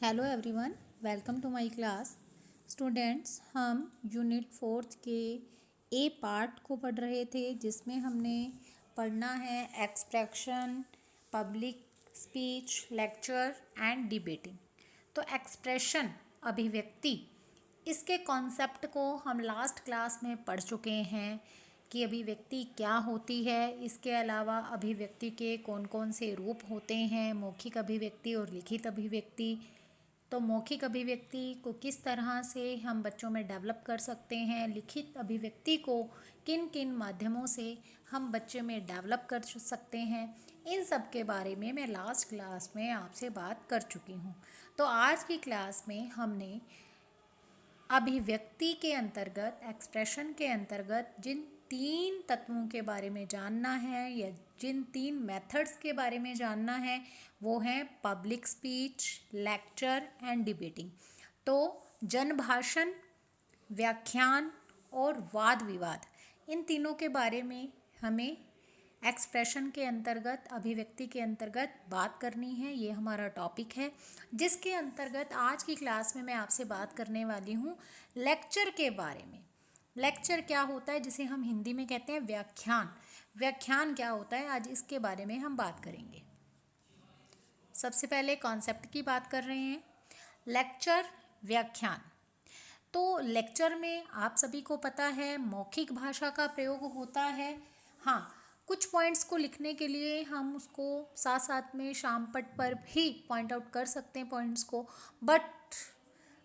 Hello everyone, welcome to my class. Students, हम unit 4 के ए part को पढ़ रहे थे, जिसमें हमने पढ़ना है expression, public speech, lecture and debating. तो एक्सप्रेशन, अभिव्यक्ति, इसके कॉन्सेप्ट को हम लास्ट क्लास में पढ़ चुके हैं कि अभिव्यक्ति क्या होती है। इसके अलावा अभिव्यक्ति के कौन कौन से रूप होते हैं, मौखिक अभिव्यक्ति और लिखित अभिव्यक्ति। तो मौखिक अभिव्यक्ति को किस तरह से हम बच्चों में डेवलप कर सकते हैं, लिखित अभिव्यक्ति को किन किन माध्यमों से हम बच्चे में डेवलप कर सकते हैं, इन सब के बारे में मैं लास्ट क्लास में आपसे बात कर चुकी हूँ। तो आज की क्लास में हमने अभिव्यक्ति के अंतर्गत, एक्सप्रेशन के अंतर्गत जिन 3 तत्वों के बारे में जानना है या जिन 3 मेथड्स के बारे में जानना है, वो हैं public speech, lecture and debating. तो जन भाषण, व्याख्यान और वाद विवाद, इन तीनों के बारे में हमें एक्सप्रेशन के अंतर्गत, अभिव्यक्ति के अंतर्गत बात करनी है। ये हमारा टॉपिक है, जिसके अंतर्गत आज की क्लास में मैं आपसे बात करने वाली हूँ लेक्चर के बारे में। लेक्चर क्या होता है, जिसे हम हिंदी में कहते हैं व्याख्यान। व्याख्यान क्या होता है, आज इसके बारे में हम बात करेंगे। सबसे पहले कॉन्सेप्ट की बात कर रहे हैं, लेक्चर, व्याख्यान। तो लेक्चर में आप सभी को पता है मौखिक भाषा का प्रयोग होता है। हाँ, कुछ पॉइंट्स को लिखने के लिए हम उसको साथ साथ में शामपट पर भी पॉइंट आउट कर सकते हैं पॉइंट्स को, बट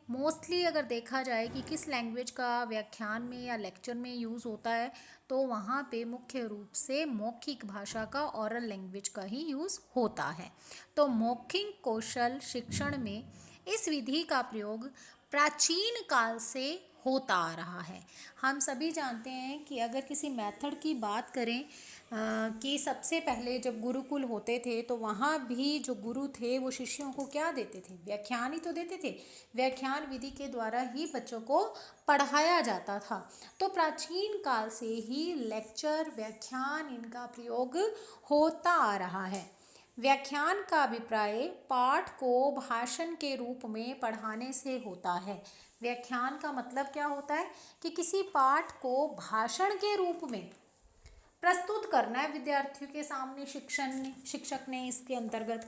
मोस्टली अगर देखा जाए कि किस लैंग्वेज का व्याख्यान में या लेक्चर में यूज़ होता है, तो वहाँ पे मुख्य रूप से मौखिक भाषा का, ओरल लैंग्वेज का ही यूज़ होता है। तो मौखिक कौशल शिक्षण में इस विधि का प्रयोग प्राचीन काल से होता आ रहा है। हम सभी जानते हैं कि अगर किसी मेथड की बात करें कि सबसे पहले जब गुरुकुल होते थे, तो वहाँ भी जो गुरु थे वो शिष्यों को क्या देते थे, व्याख्यान ही तो देते थे। व्याख्यान विधि के द्वारा ही बच्चों को पढ़ाया जाता था। तो प्राचीन काल से ही लेक्चर, व्याख्यान, इनका प्रयोग होता आ रहा है। व्याख्यान का अभिप्राय पाठ को भाषण के रूप में पढ़ाने से होता है। व्याख्यान का मतलब क्या होता है कि किसी पाठ को भाषण के रूप में प्रस्तुत करना है विद्यार्थियों के सामने शिक्षक ने इसके अंतर्गत।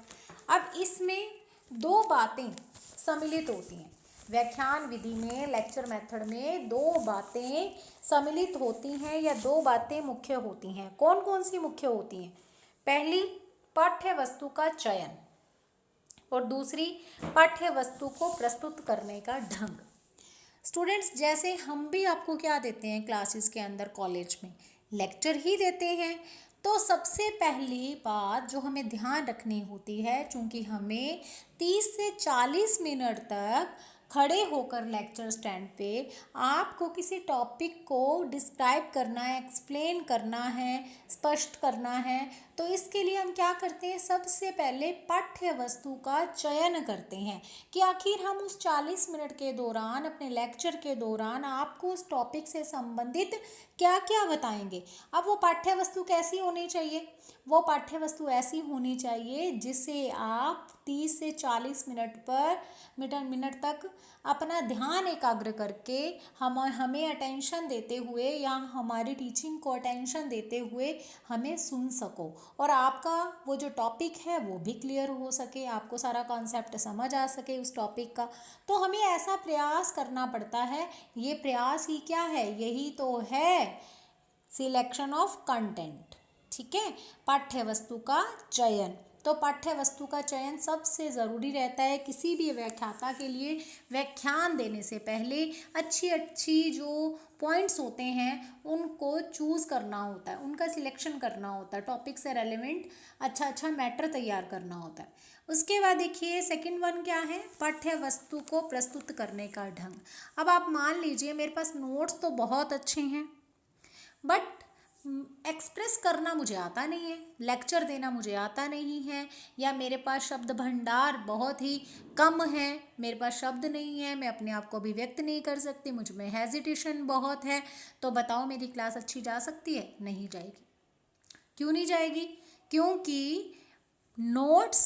अब इसमें 2 बातें सम्मिलित होती हैं। व्याख्यान विधि में, लेक्चर मेथड में 2 बातें सम्मिलित होती हैं या 2 बातें मुख्य होती हैं। कौन कौन सी मुख्य होती हैं? पहली, पाठ्य वस्तु का चयन, और दूसरी पाठ्य वस्तु को प्रस्तुत करने का ढंग। स्टूडेंट्स, जैसे हम भी आपको क्या देते हैं क्लासेस के अंदर, कॉलेज में लेक्चर ही देते हैं, तो सबसे पहली बात जो हमें ध्यान रखनी होती है, चूँकि हमें 30 से 40 मिनट तक खड़े होकर लेक्चर स्टैंड पे आपको किसी टॉपिक को डिस्क्राइब करना है, एक्सप्लेन करना है, स्पष्ट करना है, तो इसके लिए हम क्या करते हैं, सबसे पहले पाठ्य वस्तु का चयन करते हैं कि आखिर हम उस 40 मिनट के दौरान, अपने लेक्चर के दौरान आपको उस टॉपिक से संबंधित क्या क्या बताएंगे। अब वो पाठ्य वस्तु कैसी होनी चाहिए? वो पाठ्य वस्तु ऐसी होनी चाहिए जिसे आप 30 से 40 मिनट तक अपना ध्यान एकाग्र करके हमें अटेंशन देते हुए या हमारी टीचिंग को अटेंशन देते हुए हमें सुन सको, और आपका वो जो टॉपिक है वो भी क्लियर हो सके, आपको सारा कॉन्सेप्ट समझ आ सके उस टॉपिक का। तो हमें ऐसा प्रयास करना पड़ता है। ये प्रयास ही क्या है? यही तो है सिलेक्शन ऑफ कंटेंट। ठीक है, पाठ्य वस्तु का चयन। तो पाठ्य वस्तु का चयन सबसे ज़रूरी रहता है किसी भी व्याख्याता के लिए। व्याख्यान देने से पहले अच्छी अच्छी जो पॉइंट्स होते हैं उनको चूज़ करना होता है, उनका सिलेक्शन करना होता है, टॉपिक से रेलेवेंट अच्छा मैटर तैयार करना होता है। उसके बाद देखिए सेकंड वन क्या है, पाठ्य वस्तु को प्रस्तुत करने का ढंग। अब आप मान लीजिए मेरे पास नोट्स तो बहुत अच्छे हैं, बट एक्सप्रेस करना मुझे आता नहीं है, लेक्चर देना मुझे आता नहीं है, या मेरे पास शब्द भंडार बहुत ही कम है, मेरे पास शब्द नहीं है, मैं अपने आप को अभिव्यक्त नहीं कर सकती, मुझ में हेजिटेशन बहुत है, तो बताओ मेरी क्लास अच्छी जा सकती है? नहीं जाएगी। क्यों नहीं जाएगी? क्योंकि नोट्स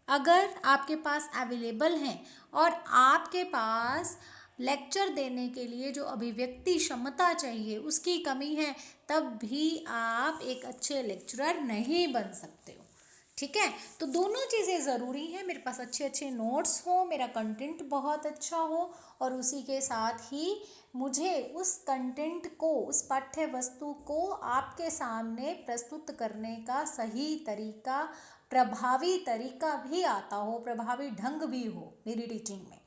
अगर आपके पास अवेलेबल हैं और आपके पास लेक्चर देने के लिए जो अभिव्यक्ति क्षमता चाहिए उसकी कमी है, तब भी आप एक अच्छे लेक्चरर नहीं बन सकते हो। ठीक है, तो दोनों चीज़ें ज़रूरी हैं। मेरे पास अच्छे अच्छे नोट्स हो, मेरा कंटेंट बहुत अच्छा हो, और उसी के साथ ही मुझे उस कंटेंट को, उस पाठ्य वस्तु को आपके सामने प्रस्तुत करने का सही तरीका, प्रभावी तरीका भी आता हो, प्रभावी ढंग भी हो मेरी टीचिंग में।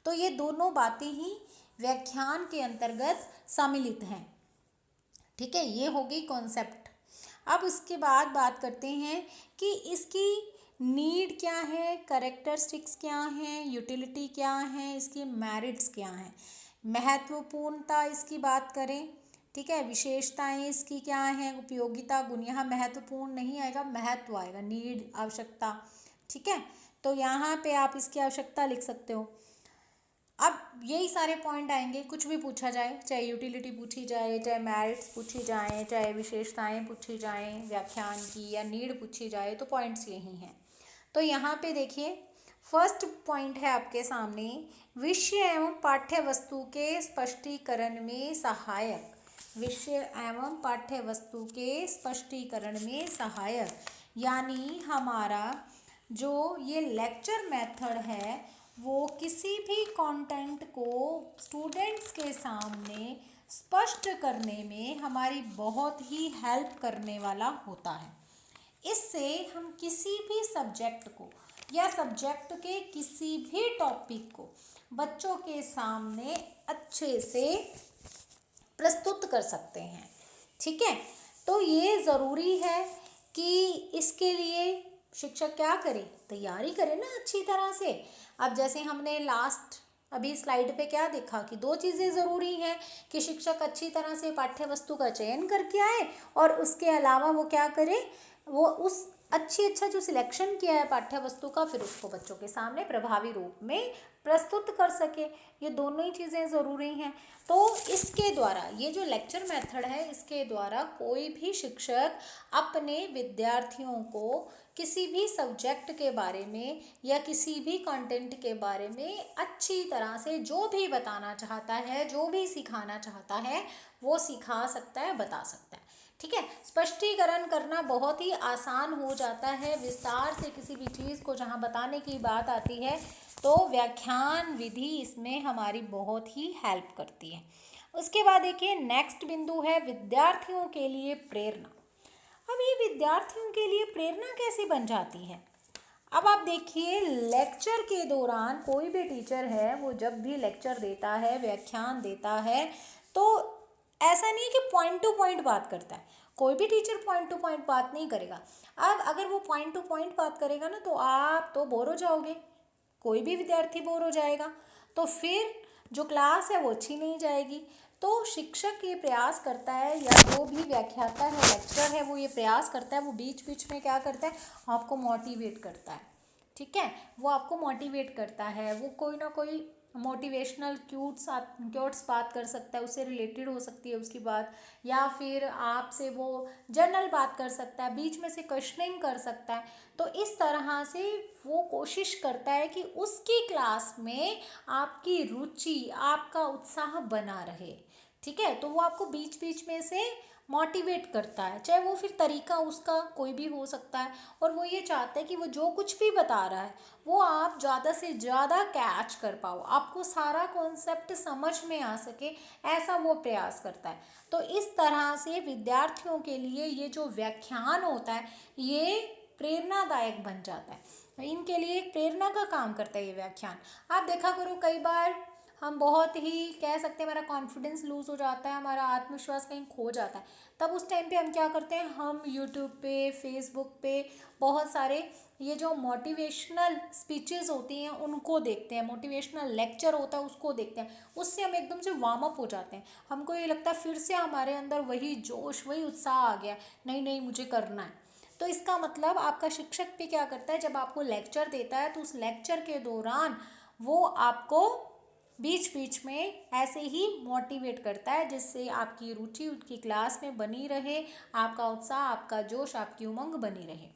तो ये दोनों बातें ही व्याख्यान के अंतर्गत सम्मिलित हैं। ठीक है, ये हो गई कॉन्सेप्ट। अब उसके बाद बात करते हैं कि इसकी नीड क्या है, करेक्टरिस्टिक्स क्या हैं, यूटिलिटी क्या है, इसकी मेरिट्स क्या हैं, महत्वपूर्णता इसकी बात करें। ठीक है, विशेषताएं इसकी क्या हैं, उपयोगिता, गुण। यहाँ महत्वपूर्ण नहीं आएगा, महत्व आएगा, नीड, आवश्यकता। ठीक है, तो यहाँ पे आप इसकी आवश्यकता लिख सकते हो। अब यही सारे पॉइंट आएंगे, कुछ भी पूछा जाए, चाहे यूटिलिटी पूछी जाए, चाहे मेरिट्स पूछी जाए, चाहे विशेषताएं पूछी जाएं व्याख्यान की, या नीड पूछी जाए, तो पॉइंट्स यही हैं। तो यहाँ पे देखिए, फर्स्ट पॉइंट है आपके सामने, विषय एवं पाठ्य वस्तु के स्पष्टीकरण में सहायक। विषय एवं पाठ्य वस्तु के स्पष्टीकरण में सहायक, यानी हमारा जो ये लेक्चर मेथड है वो किसी भी कंटेंट को स्टूडेंट्स के सामने स्पष्ट करने में हमारी बहुत ही हेल्प करने वाला होता है। इससे हम किसी भी सब्जेक्ट को या सब्जेक्ट के किसी भी टॉपिक को बच्चों के सामने अच्छे से प्रस्तुत कर सकते हैं। ठीक है, तो ये ज़रूरी है कि इसके लिए शिक्षक क्या करे, तैयारी करे ना अच्छी तरह से। अब जैसे हमने लास्ट अभी स्लाइड पे क्या देखा कि दो चीज़ें ज़रूरी हैं, कि शिक्षक अच्छी तरह से पाठ्य वस्तु का चयन करके आए, और उसके अलावा वो क्या करे, वो उस अच्छा जो सिलेक्शन किया है पाठ्य वस्तु का, फिर उसको बच्चों के सामने प्रभावी रूप में प्रस्तुत कर सके। ये दोनों ही चीज़ें ज़रूरी हैं। तो इसके द्वारा, ये जो लेक्चर मेथड है, इसके द्वारा कोई भी शिक्षक अपने विद्यार्थियों को किसी भी सब्जेक्ट के बारे में या किसी भी कंटेंट के बारे में अच्छी तरह से जो भी बताना चाहता है, जो भी सिखाना चाहता है, वो सिखा सकता है, बता सकता है। ठीक है, स्पष्टीकरण करना बहुत ही आसान हो जाता है। विस्तार से किसी भी चीज़ को जहाँ बताने की बात आती है, तो व्याख्यान विधि इसमें हमारी बहुत ही हेल्प करती है। उसके बाद देखिए, नेक्स्ट बिंदु है विद्यार्थियों के लिए प्रेरणा। अब ये विद्यार्थियों के लिए प्रेरणा कैसे बन जाती है? अब आप देखिए, लेक्चर के दौरान कोई भी टीचर है, वो जब भी लेक्चर देता है, व्याख्यान देता है, तो ऐसा नहीं कि पॉइंट टू पॉइंट बात करता है। कोई भी टीचर पॉइंट टू पॉइंट बात नहीं करेगा। अब अगर वो पॉइंट टू पॉइंट बात करेगा ना, तो आप तो बोर हो जाओगे, कोई भी विद्यार्थी बोर हो जाएगा, तो फिर जो क्लास है वो अच्छी नहीं जाएगी। तो शिक्षक ये प्रयास करता है, या जो भी व्याख्याता है, लेक्चरर है, वो ये प्रयास करता है, वो बीच बीच में क्या करता है, आपको मोटिवेट करता है। ठीक है, वो आपको मोटिवेट करता है, वो कोई ना कोई मोटिवेशनल क्यूट्स बात कर सकता है, उससे रिलेटेड हो सकती है उसकी बात, या फिर आपसे वो जनरल बात कर सकता है, बीच में से क्वेश्चनिंग कर सकता है। तो इस तरह से वो कोशिश करता है कि उसकी क्लास में आपकी रुचि, आपका उत्साह बना रहे। ठीक है, तो वो आपको बीच बीच में से मोटिवेट करता है, चाहे वो फिर तरीका उसका कोई भी हो सकता है, और वो ये चाहता है कि वो जो कुछ भी बता रहा है वो आप ज़्यादा से ज़्यादा कैच कर पाओ, आपको सारा कॉन्सेप्ट समझ में आ सके, ऐसा वो प्रयास करता है। तो इस तरह से विद्यार्थियों के लिए ये जो व्याख्यान होता है, ये प्रेरणादायक बन जाता है, इनके लिए एक प्रेरणा का काम करता है ये व्याख्यान। आप देखा करो, कई बार हम बहुत ही कह सकते हैं हमारा कॉन्फिडेंस लूज़ हो जाता है, हमारा आत्मविश्वास कहीं खो जाता है, तब उस टाइम पे हम क्या करते हैं, हम यूट्यूब पे, फेसबुक पे बहुत सारे ये जो मोटिवेशनल स्पीचेस होती हैं उनको देखते हैं, मोटिवेशनल लेक्चर होता है उसको देखते हैं, उससे हम एकदम से वार्म अप हो जाते हैं। हमको ये लगता है फिर से हमारे अंदर वही जोश, वही उत्साह आ गया, नहीं नहीं मुझे करना है। तो इसका मतलब आपका शिक्षक भी क्या करता है, जब आपको लेक्चर देता है तो उस लेक्चर के दौरान वो आपको बीच बीच में ऐसे ही मोटिवेट करता है, जिससे आपकी रुचि उनकी क्लास में बनी रहे, आपका उत्साह, आपका जोश, आपकी उमंग बनी रहे।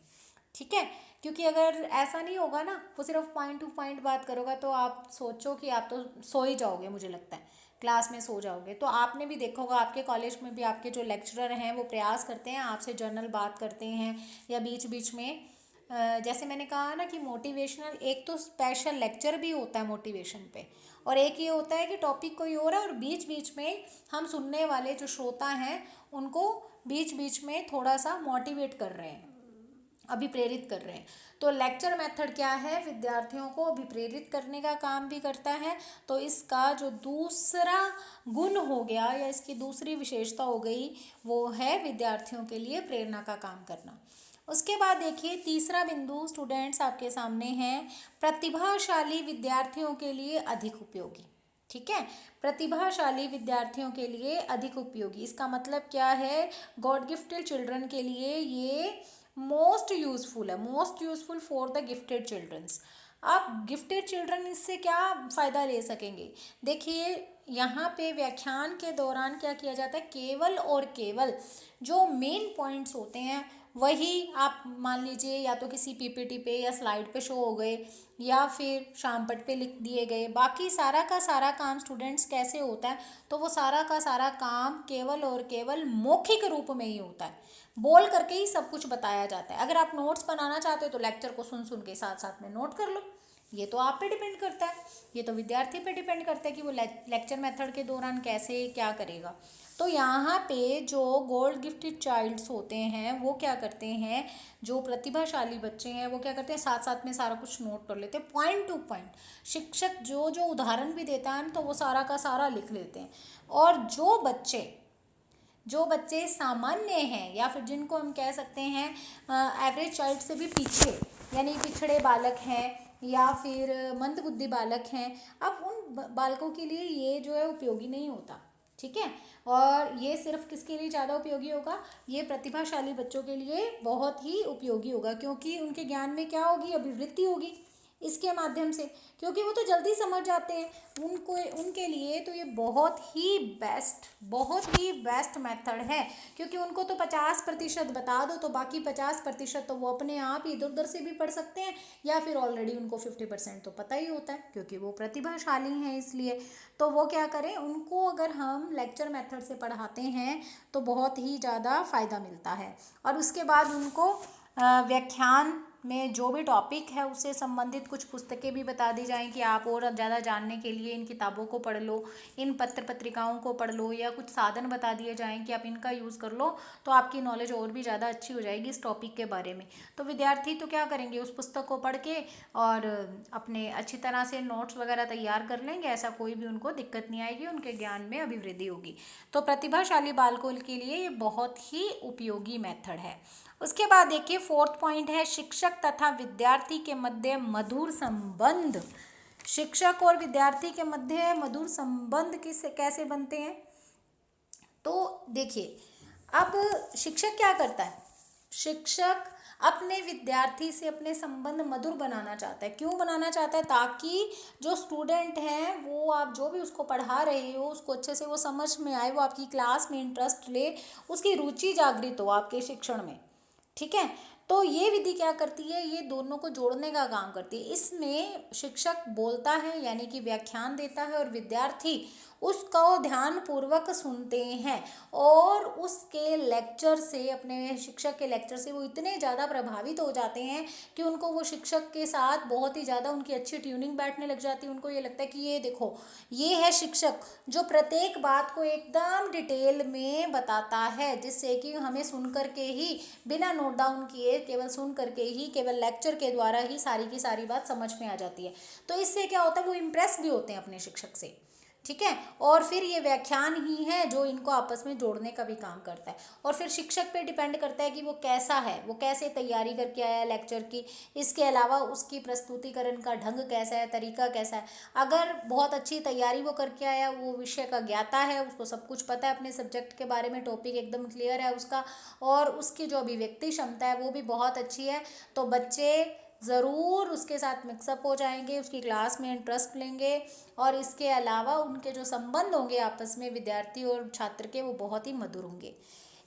ठीक है, क्योंकि अगर ऐसा नहीं होगा ना, वो सिर्फ पॉइंट टू पॉइंट बात करोगा, तो आप सोचो कि आप तो सो ही जाओगे, मुझे लगता है क्लास में सो जाओगे। तो आपने भी देखा होगा आपके कॉलेज में भी आपके जो लेक्चरर हैं वो प्रयास करते हैं, आपसे जनरल बात करते हैं या बीच बीच में जैसे मैंने कहा ना कि मोटिवेशनल, एक तो स्पेशल लेक्चर भी होता है मोटिवेशन पे, और एक ये होता है कि टॉपिक कोई और है और बीच बीच में हम सुनने वाले जो श्रोता हैं उनको बीच बीच में थोड़ा सा मोटिवेट कर रहे हैं, अभिप्रेरित कर रहे हैं। तो लेक्चर मेथड क्या है, विद्यार्थियों को अभिप्रेरित करने का काम भी करता है। तो इसका जो दूसरा गुण हो गया या इसकी दूसरी विशेषता हो गई वो है विद्यार्थियों के लिए प्रेरणा का काम करना। उसके बाद देखिए तीसरा बिंदु स्टूडेंट्स आपके सामने है, प्रतिभाशाली विद्यार्थियों के लिए अधिक उपयोगी। ठीक है, प्रतिभाशाली विद्यार्थियों के लिए अधिक उपयोगी, इसका मतलब क्या है, गॉड गिफ्टेड चिल्ड्रन के लिए ये मोस्ट यूजफुल है, most useful for the gifted childrens. आप गिफ्टेड चिल्ड्रन इससे क्या फ़ायदा ले सकेंगे, देखिए यहाँ पे व्याख्यान के दौरान क्या किया जाता है, केवल और केवल जो मेन पॉइंट्स होते हैं वही आप मान लीजिए या तो किसी पीपीटी पे या स्लाइड पे शो हो गए या फिर शामपट पे लिख दिए गए, बाकी सारा का सारा काम स्टूडेंट्स कैसे होता है, तो वो सारा का सारा काम केवल और केवल मौखिक रूप में ही होता है, बोल करके ही सब कुछ बताया जाता है। अगर आप नोट्स बनाना चाहते हो तो लेक्चर को सुन सुन के साथ साथ में नोट कर लो, ये तो आप पे डिपेंड करता है, ये तो विद्यार्थी पे डिपेंड करता है कि वो लेक्चर मेथड के दौरान कैसे क्या करेगा। तो यहाँ पे जो गोल्ड गिफ्टेड चाइल्ड्स होते हैं वो क्या करते हैं, जो प्रतिभाशाली बच्चे हैं वो क्या करते हैं, साथ साथ में सारा कुछ नोट कर लेते हैं पॉइंट टू पॉइंट। शिक्षक जो जो उदाहरण भी देता है तो वो सारा का सारा लिख लेते हैं। और जो बच्चे सामान्य हैं या फिर जिनको हम कह सकते हैं एवरेज चाइल्ड से भी पीछे, यानी पिछड़े बालक हैं या फिर मंदबुद्धि बालक हैं, अब उन बालकों के लिए ये जो है उपयोगी नहीं होता। ठीक है, और ये सिर्फ किसके लिए ज़्यादा उपयोगी होगा, ये प्रतिभाशाली बच्चों के लिए बहुत ही उपयोगी होगा, क्योंकि उनके ज्ञान में क्या होगी, अभिवृद्धि होगी इसके माध्यम से, क्योंकि वो तो जल्दी समझ जाते हैं। उनको उनके लिए तो ये बहुत ही बेस्ट मेथड है, क्योंकि उनको तो 50% बता दो तो बाकी 50% तो वो अपने आप ही इधर उधर से भी पढ़ सकते हैं, या फिर ऑलरेडी उनको 50% तो पता ही होता है क्योंकि वो प्रतिभाशाली हैं। इसलिए तो वो क्या करें, उनको अगर हम लेक्चर मेथड से पढ़ाते हैं तो बहुत ही ज़्यादा फ़ायदा मिलता है। और उसके बाद उनको व्याख्यान में जो भी टॉपिक है उससे संबंधित कुछ पुस्तकें भी बता दी जाएं कि आप और ज़्यादा जानने के लिए इन किताबों को पढ़ लो, इन पत्र पत्रिकाओं को पढ़ लो, या कुछ साधन बता दिए जाएं कि आप इनका यूज़ कर लो तो आपकी नॉलेज और भी ज़्यादा अच्छी हो जाएगी इस टॉपिक के बारे में। तो विद्यार्थी तो क्या करेंगे, उस पुस्तक को पढ़ के और अपने अच्छी तरह से नोट्स वगैरह तैयार कर लेंगे, ऐसा कोई भी उनको दिक्कत नहीं आएगी, उनके ज्ञान में अभिवृद्धि होगी। तो प्रतिभाशाली बालकों के लिए ये बहुत ही उपयोगी मेथड है। उसके बाद देखिए फोर्थ पॉइंट है, शिक्षक तथा विद्यार्थी के मध्य मधुर संबंध। शिक्षक और विद्यार्थी के मध्य मधुर संबंध कैसे बनते हैं, तो देखिए अब शिक्षक क्या करता है, शिक्षक अपने विद्यार्थी से अपने संबंध मधुर बनाना चाहता है। क्यों बनाना चाहता है, ताकि जो स्टूडेंट हैं वो आप जो भी उसको पढ़ा रहे हो उसको अच्छे से वो समझ में आए, वो आपकी क्लास में इंटरेस्ट ले, उसकी रुचि जागृत हो आपके शिक्षण में। ठीक है, तो ये विधि क्या करती है, ये दोनों को जोड़ने का काम करती है। इसमें शिक्षक बोलता है यानी कि व्याख्यान देता है और विद्यार्थी उसको ध्यानपूर्वक सुनते हैं, और उसके लेक्चर से, अपने शिक्षक के लेक्चर से वो इतने ज़्यादा प्रभावित हो जाते हैं कि उनको वो शिक्षक के साथ बहुत ही ज़्यादा उनकी अच्छी ट्यूनिंग बैठने लग जाती है। उनको ये लगता है कि ये देखो, ये है शिक्षक जो प्रत्येक बात को एकदम डिटेल में बताता है, जिससे कि हमें सुन करके ही, बिना नोट डाउन किए, केवल सुन करके ही, केवल लेक्चर के द्वारा ही सारी की सारी बात समझ में आ जाती है। तो इससे क्या होता है, वो इम्प्रेस भी होते हैं अपने शिक्षक से। ठीक है, और फिर ये व्याख्यान ही है जो इनको आपस में जोड़ने का भी काम करता है। और फिर शिक्षक पे डिपेंड करता है कि वो कैसा है, वो कैसे तैयारी करके आया लेक्चर की, इसके अलावा उसकी प्रस्तुतिकरण का ढंग कैसा है, तरीका कैसा है। अगर बहुत अच्छी तैयारी वो करके आया, वो विषय का ज्ञाता है, उसको सब कुछ पता है अपने सब्जेक्ट के बारे में, टॉपिक एकदम क्लियर है उसका, और उसकी जो अभिव्यक्ति क्षमता है वो भी बहुत अच्छी है, तो बच्चे ज़रूर उसके साथ मिक्सअप हो जाएंगे, उसकी क्लास में इंटरेस्ट लेंगे, और इसके अलावा उनके जो संबंध होंगे आपस में विद्यार्थी और छात्र के, वो बहुत ही मधुर होंगे।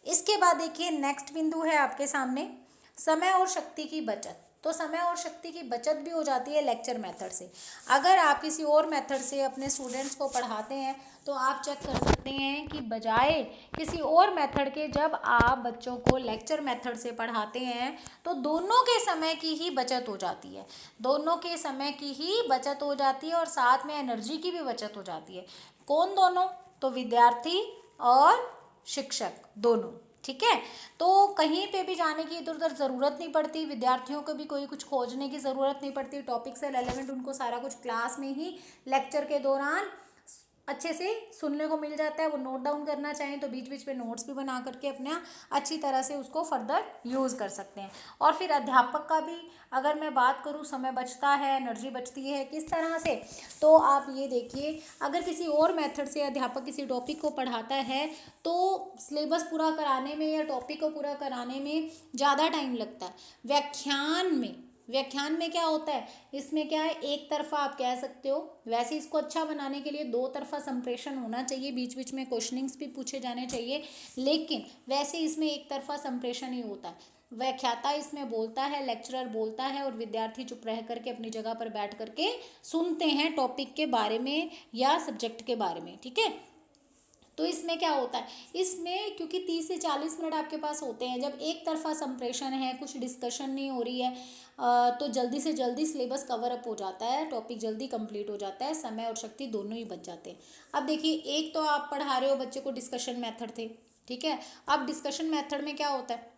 इसके बाद देखिए नेक्स्ट बिंदु है आपके सामने, समय और शक्ति की बचत। तो समय और शक्ति की बचत भी हो जाती है लेक्चर मेथड से। अगर आप किसी और मेथड से अपने स्टूडेंट्स को पढ़ाते हैं तो आप चेक कर सकते हैं कि बजाय किसी और मेथड के जब आप बच्चों को लेक्चर मेथड से पढ़ाते हैं तो दोनों के समय की ही बचत हो जाती है, दोनों के समय की ही बचत हो जाती है और साथ में एनर्जी की भी बचत हो जाती है। कौन दोनों? तो विद्यार्थी और शिक्षक दोनों। ठीक है, तो कहीं पे भी जाने की इधर उधर ज़रूरत नहीं पड़ती, विद्यार्थियों को भी कोई कुछ खोजने की ज़रूरत नहीं पड़ती, टॉपिक से रेलेवेंट उनको सारा कुछ क्लास में ही लेक्चर के दौरान अच्छे से सुनने को मिल जाता है। वो नोट डाउन करना चाहें तो बीच बीच में नोट्स भी बना करके अपना अच्छी तरह से उसको फर्दर यूज़ कर सकते हैं। और फिर अध्यापक का भी अगर मैं बात करूँ, समय बचता है, एनर्जी बचती है किस तरह से, तो आप ये देखिए, अगर किसी और मेथड से अध्यापक किसी टॉपिक को पढ़ाता है तो सिलेबस पूरा कराने में या टॉपिक को पूरा कराने में ज़्यादा टाइम लगता है। व्याख्यान में क्या होता है, इसमें क्या है, एक तरफा आप कह सकते हो। वैसे इसको अच्छा बनाने के लिए दो तरफा संप्रेषण होना चाहिए, बीच बीच में क्वेश्चनिंग्स भी पूछे जाने चाहिए, लेकिन वैसे इसमें एक तरफा संप्रेषण ही होता है। व्याख्याता इसमें बोलता है, लेक्चरर बोलता है और विद्यार्थी चुप रह करके अपनी जगह पर बैठ करके सुनते हैं टॉपिक के बारे में या सब्जेक्ट के बारे में। ठीक है, तो इसमें क्या होता है, इसमें क्योंकि 30 से 40 मिनट आपके पास होते हैं, जब एक तरफा संप्रेषण है, कुछ डिस्कशन नहीं हो रही है, तो जल्दी से जल्दी सिलेबस कवर अप हो जाता है, टॉपिक जल्दी कंप्लीट हो जाता है, समय और शक्ति दोनों ही बच जाते हैं। अब देखिए, एक तो आप पढ़ा रहे हो बच्चे को डिस्कशन मेथड थे, ठीक है। अब डिस्कशन मेथड में क्या होता है,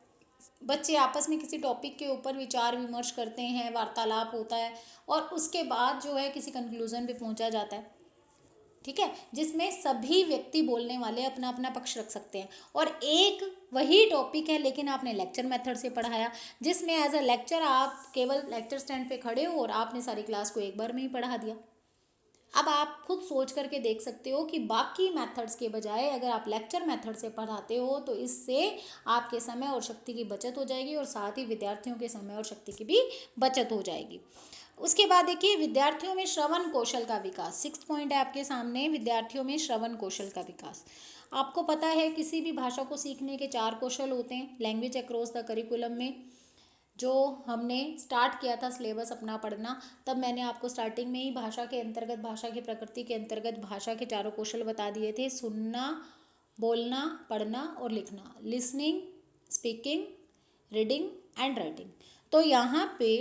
बच्चे आपस में किसी टॉपिक के ऊपर विचार विमर्श करते हैं, वार्तालाप होता है और उसके बाद जो है किसी कंक्लूजन पे पहुंचा जाता है। ठीक है, जिसमें सभी व्यक्ति बोलने वाले अपना अपना पक्ष रख सकते हैं और एक वही टॉपिक है लेकिन आपने लेक्चर मेथड से पढ़ाया, जिसमें एज अ लेक्चर आप केवल लेक्चर स्टैंड पे खड़े हो और आपने सारी क्लास को एक बार में ही पढ़ा दिया। अब आप खुद सोच करके देख सकते हो कि बाकी मेथड्स के बजाय अगर आप लेक्चर मेथड से पढ़ाते हो तो इससे आपके समय और शक्ति की बचत हो जाएगी और साथ ही विद्यार्थियों के समय और शक्ति की भी बचत हो जाएगी। उसके बाद देखिए, विद्यार्थियों में श्रवण कौशल का विकास। 6 पॉइंट है आपके सामने, विद्यार्थियों में श्रवण कौशल का विकास। आपको पता है किसी भी भाषा को सीखने के 4 कौशल होते हैं। लैंग्वेज अक्रॉस द करिकुलम में जो हमने स्टार्ट किया था सिलेबस अपना पढ़ना, तब मैंने आपको स्टार्टिंग में ही भाषा के अंतर्गत, भाषा की प्रकृति के अंतर्गत भाषा के 4 कौशल बता दिए थे। सुनना, बोलना, पढ़ना और लिखना, listening, speaking, reading and writing. तो यहाँ पे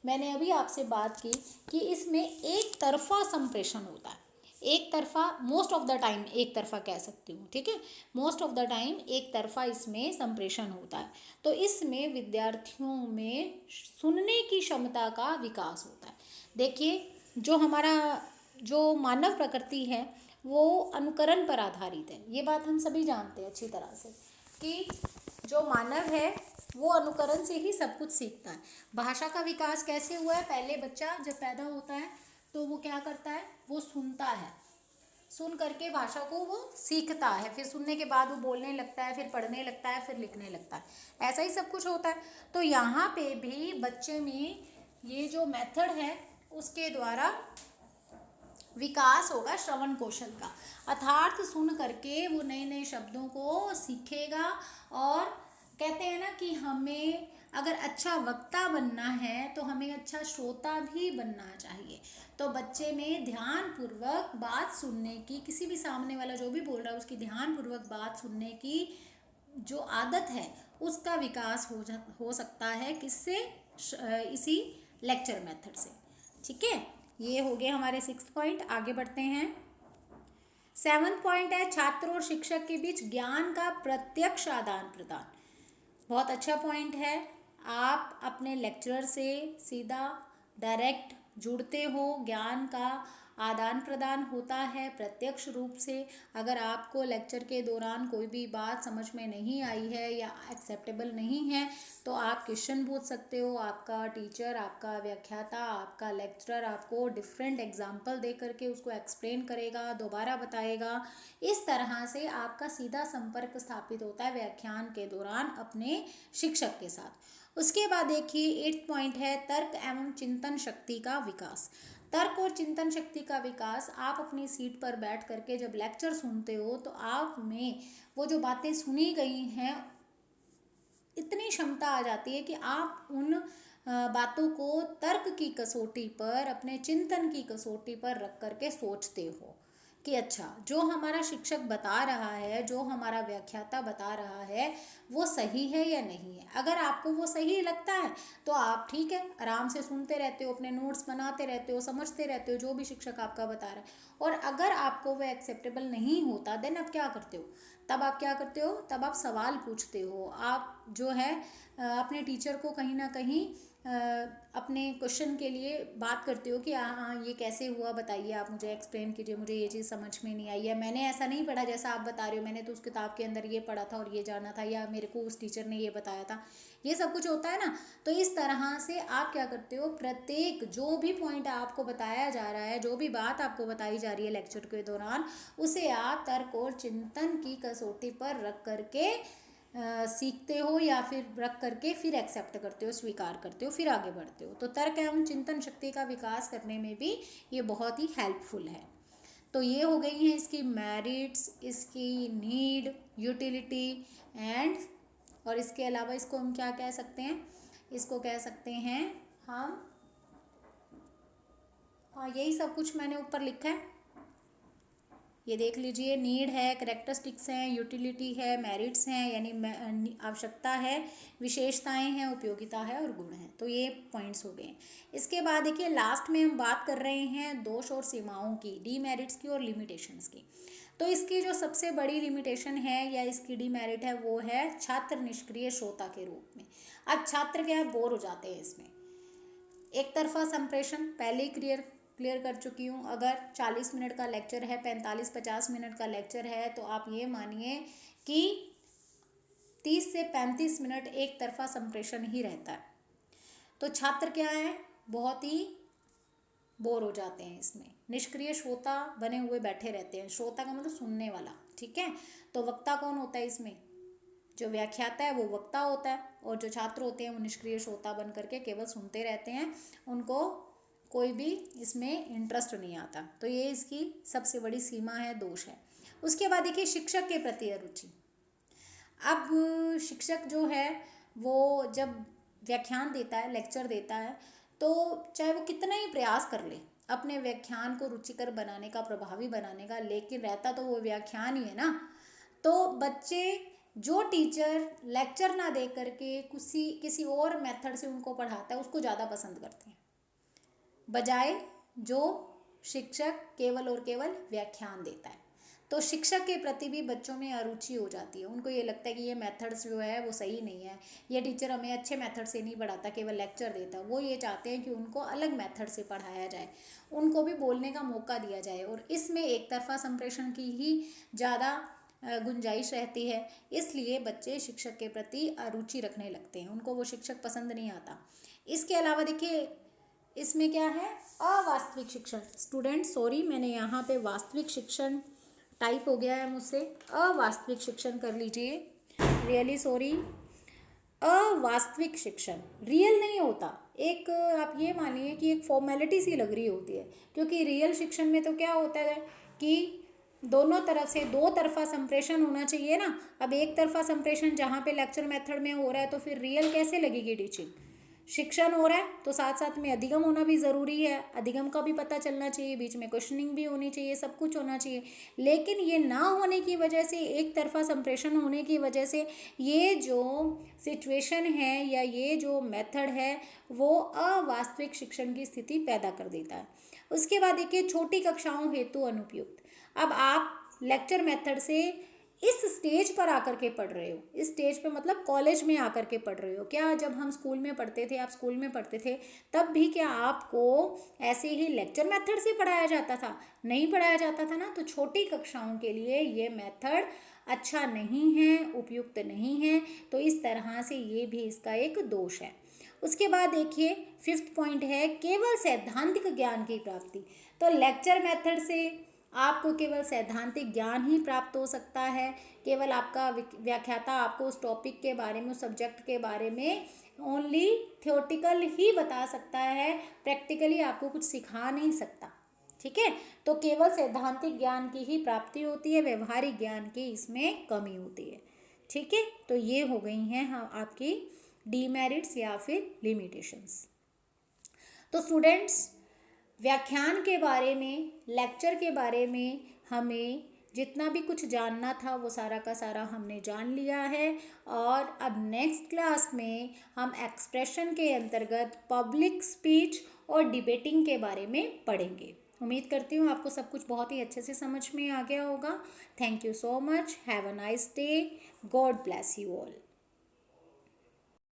मैंने अभी आपसे बात की कि इसमें एक तरफा संप्रेषण होता है, एक तरफा, मोस्ट ऑफ द टाइम एक तरफा कह सकती हूँ। ठीक है, मोस्ट ऑफ द टाइम एक तरफा इसमें संप्रेषण होता है। तो इसमें विद्यार्थियों में सुनने की क्षमता का विकास होता है। देखिए, जो हमारा जो मानव प्रकृति है वो अनुकरण पर आधारित है। ये बात हम सभी जानते हैं अच्छी तरह से कि जो मानव है वो अनुकरण से ही सब कुछ सीखता है। भाषा का विकास कैसे हुआ है, पहले बच्चा जब पैदा होता है तो वो क्या करता है, वो सुनता है, सुन करके भाषा को वो सीखता है, फिर सुनने के बाद वो बोलने लगता है, फिर पढ़ने लगता है, फिर लिखने लगता है। ऐसा ही सब कुछ होता है। तो यहाँ पे भी बच्चे में ये जो मेथड है उसके द्वारा विकास होगा श्रवण कौशल का, अर्थात सुन करके वो नए नए शब्दों को सीखेगा। और कहते हैं ना कि हमें अगर अच्छा वक्ता बनना है तो हमें अच्छा श्रोता भी बनना चाहिए। तो बच्चे में ध्यानपूर्वक बात सुनने की, किसी भी सामने वाला जो भी बोल रहा है उसकी ध्यानपूर्वक बात सुनने की जो आदत है उसका विकास हो सकता है किससे, इसी लेक्चर मेथड से। ठीक है, ये हो गए हमारे 6 पॉइंट। आगे बढ़ते हैं। 7 पॉइंट है छात्र और शिक्षक के बीच ज्ञान का प्रत्यक्ष आदान प्रदान। बहुत अच्छा पॉइंट है। आप अपने लेक्चरर से सीधा डायरेक्ट जुड़ते हो, ज्ञान का आदान प्रदान होता है प्रत्यक्ष रूप से। अगर आपको लेक्चर के दौरान कोई भी बात समझ में नहीं आई है या एक्सेप्टेबल नहीं है तो आप क्वेश्चन पूछ सकते हो। आपका टीचर, आपका व्याख्याता, आपका लेक्चरर आपको डिफरेंट एग्जाम्पल दे करके उसको एक्सप्लेन करेगा, दोबारा बताएगा। इस तरह से आपका सीधा संपर्क स्थापित होता है व्याख्यान के दौरान अपने शिक्षक के साथ। उसके बाद देखिए 8 पॉइंट है तर्क एवं चिंतन शक्ति का विकास। तर्क और चिंतन शक्ति का विकास, आप अपनी सीट पर बैठ करके जब लेक्चर सुनते हो तो आप में वो जो बातें सुनी गई हैं इतनी क्षमता आ जाती है कि आप उन बातों को तर्क की कसौटी पर, अपने चिंतन की कसौटी पर रख करके सोचते हो कि अच्छा जो हमारा शिक्षक बता रहा है, जो हमारा व्याख्याता बता रहा है, वो सही है या नहीं है। अगर आपको वो सही लगता है तो आप ठीक है, आराम से सुनते रहते हो, अपने नोट्स बनाते रहते हो, समझते रहते हो जो भी शिक्षक आपका बता रहा है। और अगर आपको वो एक्सेप्टेबल नहीं होता, देन आप क्या करते हो, तब आप क्या करते हो, तब आप सवाल पूछते हो। आप जो है अपने टीचर को कहीं ना कहीं अपने क्वेश्चन के लिए बात करते हो कि हाँ ये कैसे हुआ, बताइए, आप मुझे एक्सप्लेन कीजिए, मुझे ये चीज़ समझ में नहीं आई, या मैंने ऐसा नहीं पढ़ा जैसा आप बता रहे हो, मैंने तो उस किताब के अंदर ये पढ़ा था और ये जाना था, या मेरे को उस टीचर ने ये बताया था। ये सब कुछ होता है ना। तो इस तरह से आप क्या करते हो, प्रत्येक जो भी पॉइंट आपको बताया जा रहा है, जो भी बात आपको बताई जा रही है लेक्चर के दौरान, उसे आप तर्क और चिंतन की कसौटी पर रख करके सीखते हो, या फिर रख करके फिर एक्सेप्ट करते हो, स्वीकार करते हो, फिर आगे बढ़ते हो। तो तर्क एवं चिंतन शक्ति का विकास करने में भी ये बहुत ही हेल्पफुल है। तो ये हो गई हैं इसकी मेरिट्स, इसकी नीड, यूटिलिटी एंड, और इसके अलावा इसको हम क्या कह सकते हैं, इसको कह सकते हैं हम, हाँ यही सब कुछ मैंने ऊपर लिखा है, ये देख लीजिए। नीड है, करेक्टरिस्टिक्स हैं, यूटिलिटी है, मेरिट्स हैं यानी आवश्यकता है, विशेषताएं हैं, उपयोगिता है और गुण हैं। तो ये पॉइंट्स हो गए। इसके बाद देखिए लास्ट में हम बात कर रहे हैं दोष और सीमाओं की, डीमेरिट्स की और लिमिटेशंस की। तो इसकी जो सबसे बड़ी लिमिटेशन है या इसकी डीमेरिट है वो है छात्र निष्क्रिय श्रोता के रूप में। अब छात्र क्या है, बोर हो जाते हैं इसमें। एक तरफा संप्रेषण पहले ही क्लियर कर चुकी हूँ। अगर 40 मिनट का लेक्चर है, 45-50 मिनट का लेक्चर है, तो आप ये मानिए कि 30 से 35 मिनट एक तरफा संप्रेषण ही रहता है। तो छात्र क्या है, बहुत ही बोर हो जाते हैं इसमें, निष्क्रिय श्रोता बने हुए बैठे रहते हैं। श्रोता का मतलब सुनने वाला, ठीक है। तो वक्ता कौन होता है इसमें, जो व्याख्याता है वो वक्ता होता है, और जो छात्र होते हैं वो निष्क्रिय श्रोता बन करके केवल सुनते रहते हैं, उनको कोई भी इसमें इंटरेस्ट नहीं आता। तो ये इसकी सबसे बड़ी सीमा है, दोष है। उसके बाद देखिए शिक्षक के प्रति अरुचि। अब शिक्षक जो है वो जब व्याख्यान देता है, लेक्चर देता है, तो चाहे वो कितना ही प्रयास कर ले अपने व्याख्यान को रुचिकर बनाने का, प्रभावी बनाने का, लेकिन रहता तो वो व्याख्यान ही है ना। तो बच्चे, जो टीचर लेक्चर ना दे करके किसी और मेथड से उनको पढ़ाता है, उसको ज़्यादा पसंद करते हैं, बजाय जो शिक्षक केवल और केवल व्याख्यान देता है। तो शिक्षक के प्रति भी बच्चों में अरुचि हो जाती है। उनको ये लगता है कि ये मेथड्स जो है वो सही नहीं है, ये टीचर हमें अच्छे मेथड से नहीं पढ़ाता, केवल लेक्चर देता। वो ये चाहते हैं कि उनको अलग मेथड से पढ़ाया जाए, उनको भी बोलने का मौका दिया जाए। और इसमें एक तरफा संप्रेषण की ही ज़्यादा गुंजाइश रहती है, इसलिए बच्चे शिक्षक के प्रति अरुचि रखने लगते हैं, उनको वो शिक्षक पसंद नहीं आता। इसके अलावा देखिए इसमें क्या है, अवास्तविक शिक्षण। स्टूडेंट सॉरी, मैंने यहाँ पे वास्तविक शिक्षण टाइप हो गया है मुझसे, अवास्तविक शिक्षण कर लीजिए, रियली सॉरी। अवास्तविक शिक्षण रियल नहीं होता, एक आप ये मानिए कि एक फॉर्मेलिटी सी लग रही होती है, क्योंकि रियल शिक्षण में तो क्या होता है कि दोनों तरफ से दो तरफा संप्रेषण होना चाहिए ना। अब एक तरफा संप्रेषण जहाँ पे लेक्चर मेथड में हो रहा है, तो फिर रियल कैसे लगेगी टीचिंग। शिक्षण हो रहा है तो साथ साथ में अधिगम होना भी ज़रूरी है, अधिगम का भी पता चलना चाहिए, बीच में क्वेश्चनिंग भी होनी चाहिए, सब कुछ होना चाहिए। लेकिन ये ना होने की वजह से, एक तरफा संप्रेषण होने की वजह से, ये जो सिचुएशन है या ये जो मेथड है वो अवास्तविक शिक्षण की स्थिति पैदा कर देता है। उसके बाद देखिए छोटी कक्षाओं हेतु अनुपयुक्त। अब आप लेक्चर मेथड से इस स्टेज पर आकर के पढ़ रहे हो, इस स्टेज पे मतलब कॉलेज में आकर के पढ़ रहे हो। क्या जब हम स्कूल में पढ़ते थे, आप स्कूल में पढ़ते थे, तब भी क्या आपको ऐसे ही लेक्चर मेथड से पढ़ाया जाता था? नहीं पढ़ाया जाता था ना। तो छोटी कक्षाओं के लिए ये मेथड अच्छा नहीं है, उपयुक्त नहीं है। तो इस तरह से ये भी इसका एक दोष है। उसके बाद देखिए 5th पॉइंट है केवल सैद्धांतिक ज्ञान की प्राप्ति। तो लेक्चर मेथड से आपको केवल सैद्धांतिक ज्ञान ही प्राप्त हो सकता है, केवल आपका व्याख्याता आपको उस टॉपिक के बारे में, उस सब्जेक्ट के बारे में ओनली थियोटिकल ही बता सकता है, प्रैक्टिकली आपको कुछ सिखा नहीं सकता, ठीक है। तो केवल सैद्धांतिक ज्ञान की ही प्राप्ति होती है, व्यवहारिक ज्ञान की इसमें कमी होती है, ठीक है। तो ये हो गई हैं हाँ आपकी डीमेरिट्स या फिर लिमिटेशंस। तो स्टूडेंट्स, व्याख्यान के बारे में, लेक्चर के बारे में हमें जितना भी कुछ जानना था वो सारा का सारा हमने जान लिया है। और अब नेक्स्ट क्लास में हम एक्सप्रेशन के अंतर्गत पब्लिक स्पीच और डिबेटिंग के बारे में पढ़ेंगे। उम्मीद करती हूँ आपको सब कुछ बहुत ही अच्छे से समझ में आ गया होगा। Thank you so much. Have a nice day. God bless you all.